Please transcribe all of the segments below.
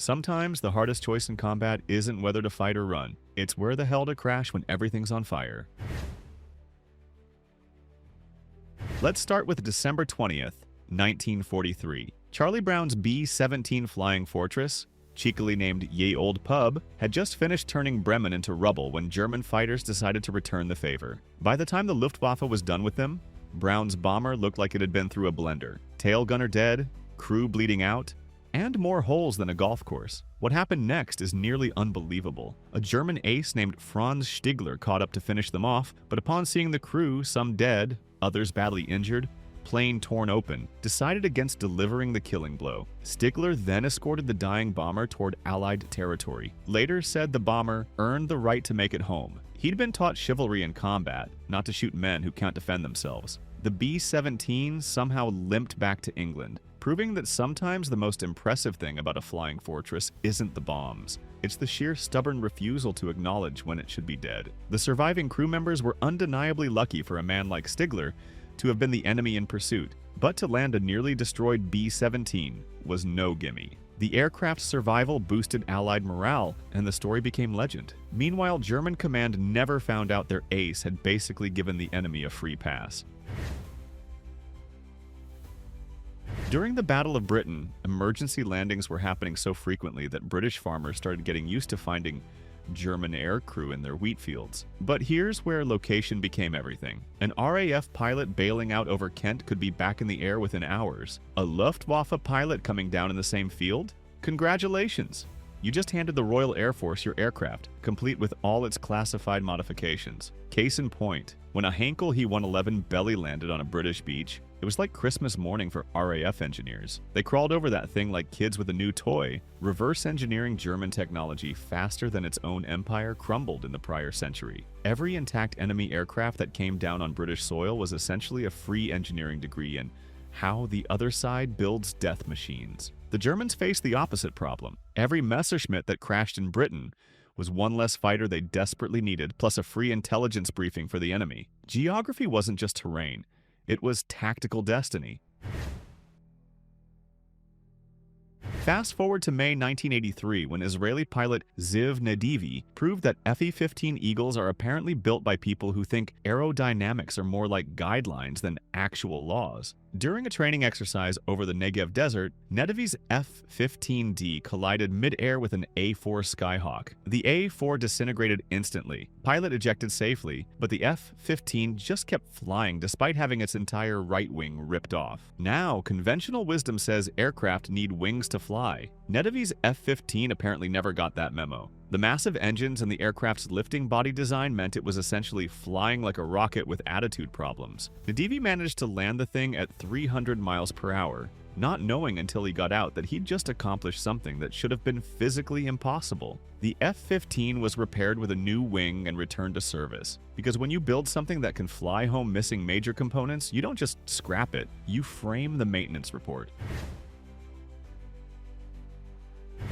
Sometimes the hardest choice in combat isn't whether to fight or run, it's where the hell to crash when everything's on fire. Let's start with December 20th, 1943. Charlie Brown's B-17 Flying Fortress, cheekily named Ye Old Pub, had just finished turning Bremen into rubble when German fighters decided to return the favor. By the time the Luftwaffe was done with them, Brown's bomber looked like it had been through a blender. Tail gunner dead, crew bleeding out, and more holes than a golf course. What happened next is nearly unbelievable. A German ace named Franz Stigler caught up to finish them off, but upon seeing the crew, some dead, others badly injured, plane torn open, decided against delivering the killing blow. Stigler then escorted the dying bomber toward Allied territory. Later said the bomber earned the right to make it home. He'd been taught chivalry in combat, not to shoot men who can't defend themselves. The B-17 somehow limped back to England, proving that sometimes the most impressive thing about a flying fortress isn't the bombs. It's the sheer stubborn refusal to acknowledge when it should be dead. The surviving crew members were undeniably lucky for a man like Stigler to have been the enemy in pursuit, but to land a nearly destroyed B-17 was no gimme. The aircraft's survival boosted Allied morale, and the story became legend. Meanwhile, German command never found out their ace had basically given the enemy a free pass. During the Battle of Britain, emergency landings were happening so frequently that British farmers started getting used to finding German aircrew in their wheat fields. But here's where location became everything. An RAF pilot bailing out over Kent could be back in the air within hours. A Luftwaffe pilot coming down in the same field? Congratulations! You just handed the Royal Air Force your aircraft, complete with all its classified modifications. Case in point, when a Heinkel He-111 belly landed on a British beach, it was like Christmas morning for RAF engineers. They crawled over that thing like kids with a new toy. Reverse engineering German technology faster than its own empire crumbled in the prior century. Every intact enemy aircraft that came down on British soil was essentially a free engineering degree in how the other side builds death machines. The Germans faced the opposite problem. Every Messerschmitt that crashed in Britain was one less fighter they desperately needed, plus a free intelligence briefing for the enemy. Geography wasn't just terrain. It was tactical destiny. Fast forward to May 1983, when Israeli pilot Ziv Nedivi proved that Fe-15 Eagles are apparently built by people who think aerodynamics are more like guidelines than actual laws. During a training exercise over the Negev desert, Nedivi's F-15D collided mid-air with an A-4 Skyhawk. The A-4 disintegrated instantly. Pilot ejected safely, but the F-15 just kept flying despite having its entire right wing ripped off. Now, conventional wisdom says aircraft need wings to fly. Nedivi's F-15 apparently never got that memo. The massive engines and the aircraft's lifting body design meant it was essentially flying like a rocket with attitude problems. Nedivi managed to land the thing at 300 miles per hour, not knowing until he got out that he'd just accomplished something that should have been physically impossible. The F-15 was repaired with a new wing and returned to service. Because when you build something that can fly home missing major components, you don't just scrap it, you frame the maintenance report.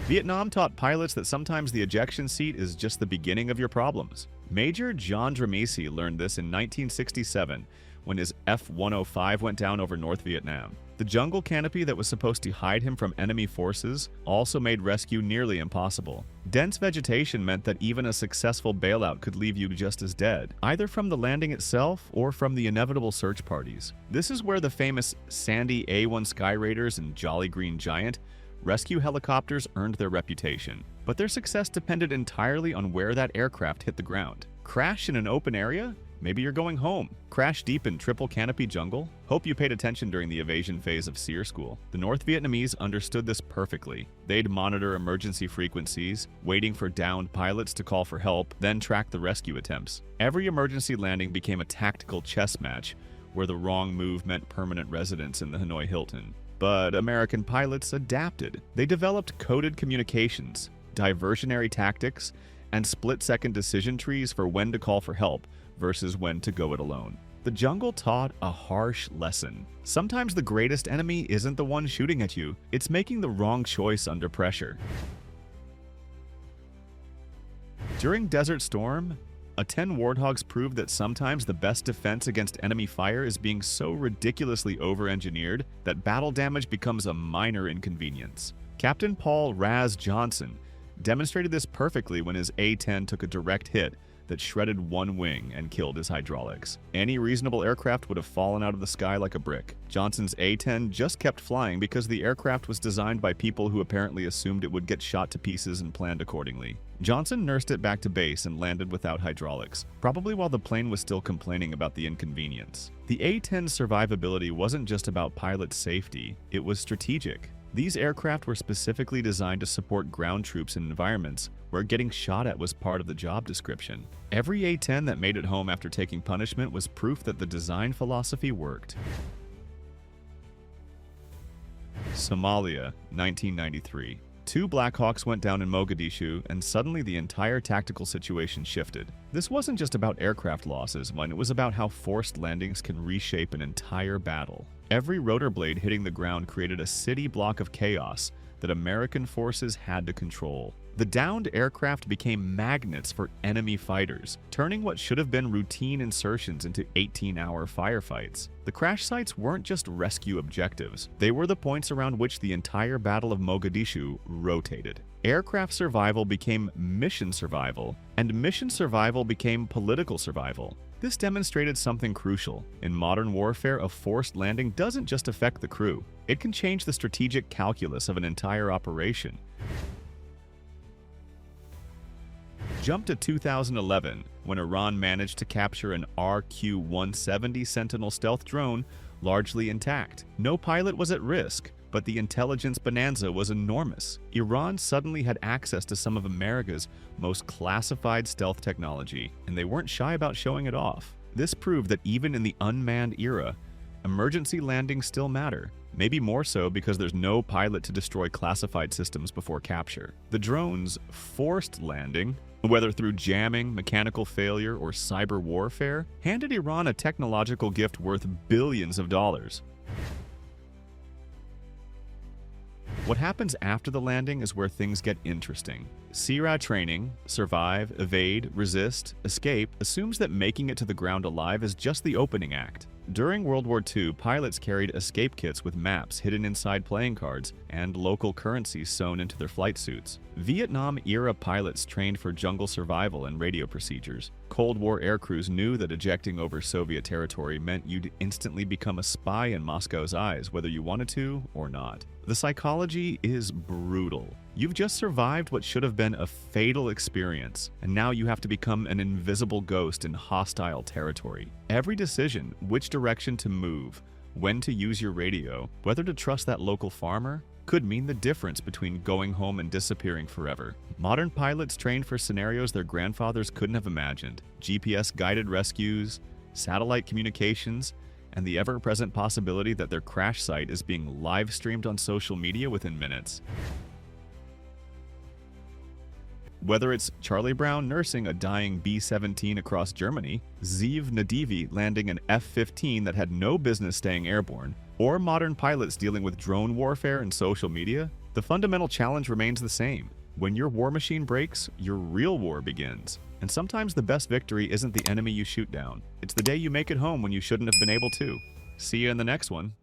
Vietnam taught pilots that sometimes the ejection seat is just the beginning of your problems. Major John Dramisi learned this in 1967 when his F-105 went down over North Vietnam. The jungle canopy that was supposed to hide him from enemy forces also made rescue nearly impossible. Dense vegetation meant that even a successful bailout could leave you just as dead, either from the landing itself or from the inevitable search parties. This is where the famous Sandy A-1 Sky Raiders and Jolly Green Giant rescue helicopters earned their reputation, but their success depended entirely on where that aircraft hit the ground. Crash in an open area? Maybe you're going home. Crash deep in triple canopy jungle? Hope you paid attention during the evasion phase of SEER school. The North Vietnamese understood this perfectly. They'd monitor emergency frequencies, waiting for downed pilots to call for help, then track the rescue attempts. Every emergency landing became a tactical chess match, where the wrong move meant permanent residence in the Hanoi Hilton. But American pilots adapted. They developed coded communications, diversionary tactics, and split-second decision trees for when to call for help versus when to go it alone. The jungle taught a harsh lesson. Sometimes the greatest enemy isn't the one shooting at you, it's making the wrong choice under pressure. During Desert Storm, A-10 Warthogs proved that sometimes the best defense against enemy fire is being so ridiculously over-engineered that battle damage becomes a minor inconvenience. Captain Paul "Raz" Johnson demonstrated this perfectly when his A-10 took a direct hit that shredded one wing and killed his hydraulics. Any reasonable aircraft would have fallen out of the sky like a brick. Johnson's A-10 just kept flying because the aircraft was designed by people who apparently assumed it would get shot to pieces and planned accordingly. Johnson nursed it back to base and landed without hydraulics, probably while the plane was still complaining about the inconvenience. The A-10's survivability wasn't just about pilot safety, it was strategic. These aircraft were specifically designed to support ground troops in environments where getting shot at was part of the job description. Every A-10 that made it home after taking punishment was proof that the design philosophy worked. Somalia, 1993. 2 Black Hawks went down in Mogadishu, and suddenly the entire tactical situation shifted. This wasn't just about aircraft losses, it was about how forced landings can reshape an entire battle. Every rotor blade hitting the ground created a city block of chaos that American forces had to control. The downed aircraft became magnets for enemy fighters, turning what should have been routine insertions into 18-hour firefights. The crash sites weren't just rescue objectives, they were the points around which the entire Battle of Mogadishu rotated. Aircraft survival became mission survival, and mission survival became political survival. This demonstrated something crucial. In modern warfare, a forced landing doesn't just affect the crew, it can change the strategic calculus of an entire operation. Jump to 2011, when Iran managed to capture an RQ-170 Sentinel stealth drone largely intact. No pilot was at risk, but the intelligence bonanza was enormous. Iran suddenly had access to some of America's most classified stealth technology, and they weren't shy about showing it off. This proved that even in the unmanned era, emergency landings still matter. Maybe more so because there's no pilot to destroy classified systems before capture. The drone's forced landing, whether through jamming, mechanical failure, or cyber warfare, handed Iran a technological gift worth billions of dollars. What happens after the landing is where things get interesting. SERA training, survive, evade, resist, escape, assumes that making it to the ground alive is just the opening act. During World War II, pilots carried escape kits with maps hidden inside playing cards and local currencies sewn into their flight suits. Vietnam-era pilots trained for jungle survival and radio procedures. Cold War aircrews knew that ejecting over Soviet territory meant you'd instantly become a spy in Moscow's eyes, whether you wanted to or not. The psychology is brutal. You've just survived what should have been a fatal experience, and now you have to become an invisible ghost in hostile territory. Every decision, which direction to move, when to use your radio, whether to trust that local farmer, could mean the difference between going home and disappearing forever. Modern pilots trained for scenarios their grandfathers couldn't have imagined. GPS-guided rescues, satellite communications, and the ever-present possibility that their crash site is being live-streamed on social media within minutes. Whether it's Charlie Brown nursing a dying B-17 across Germany, Zeev Nadivi landing an F-15 that had no business staying airborne, or modern pilots dealing with drone warfare and social media, the fundamental challenge remains the same. When your war machine breaks, your real war begins. And sometimes the best victory isn't the enemy you shoot down. It's the day you make it home when you shouldn't have been able to. See you in the next one.